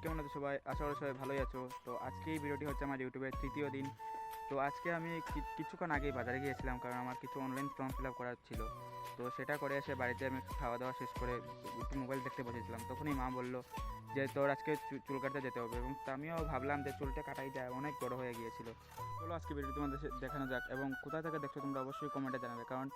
কেমন আছো সবাই? আশা করি সবাই ভালোই আছো। তো আজকে এই ভিডিওটি হচ্ছে আমার ইউটিউবের তৃতীয় দিন। তো আজকে আমি কিছুক্ষণ আগেই বাজারে গিয়েছিলাম, কারণ আমার কিছু অনলাইন ফর্ম ফিল আপ করার ছিল। তো সেটা করে এসে বাড়িতে আমি একটু খাওয়া দাওয়া শেষ করে একটু মোবাইল দেখতে বসেছিলাম। তখনই মা বললো যে তোর আজকে চুল কাটতে যেতে হবে, এবং আমিও ভাবলাম যে চুলটা কাটাই যায়, অনেক বড় হয়ে গিয়েছিল। চলো আজকে ভিডিও তোমাদের দেখানো যাক, এবং কোথায় থেকে দেখছো তোমরা অবশ্যই কমেন্টে জানাবে, কারণ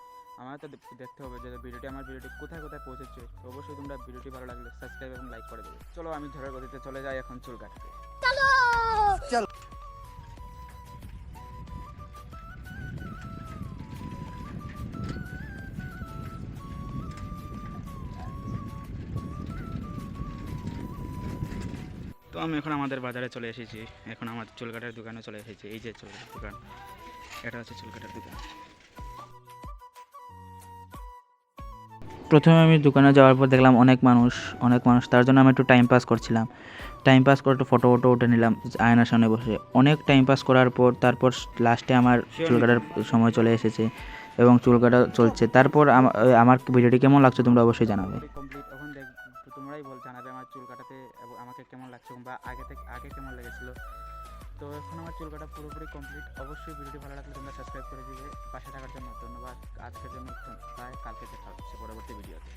আমার তো দেখতে হবে যে আমার ভিডিওটি কোথায় কোথায় পৌঁছেছে। তো অবশ্যই তোমরা ভিডিওটি ভালো লাগলে সাবস্ক্রাইব এবং লাইক করে দেবে। চলো আমি ঝড়ের গতিতে চলে যাই এখন চুল কাটতে। তো আমি এখন আমাদের বাজারে চলে এসেছি, এখন আমার চুল কাটার দোকানে চলে এসেছি। এই যে চুল কাটার দোকান, এটা হচ্ছে চুল কাটার দোকান। প্রথমে আমি দোকানে যাওয়ার পর দেখলাম অনেক মানুষ, তার জন্য আমি একটু টাইম পাস করছিলাম। টাইম পাস করে একটু ফটো উঠে নিলাম আয়নার সামনে বসে। অনেক টাইম পাস করার পর তারপর লাস্টে আমার চুল কাটার সময় চলে এসেছে এবং চুল কাটা চলছে। তারপর আমার ভিডিওটি কেমন লাগছে তোমরা অবশ্যই জানাবে। কমপ্লিট, এখন তোমরাই জানাবে আমার চুল কাটাতে এবং আমাকে কেমন লাগছে, বা আগে কেমন লেগেছিল। তো এখন আমার চুল কাটা পুরোপুরি কমপ্লিট। অবশ্যই ভিডিওটি ভালো লাগলে তোমরা সাবস্ক্রাইব করে দিবে। পাশে থাকার জন্য ধন্যবাদ। আজকের জন্য বাই, কালকে দেখা হচ্ছে পরবর্তী ভিডিওতে।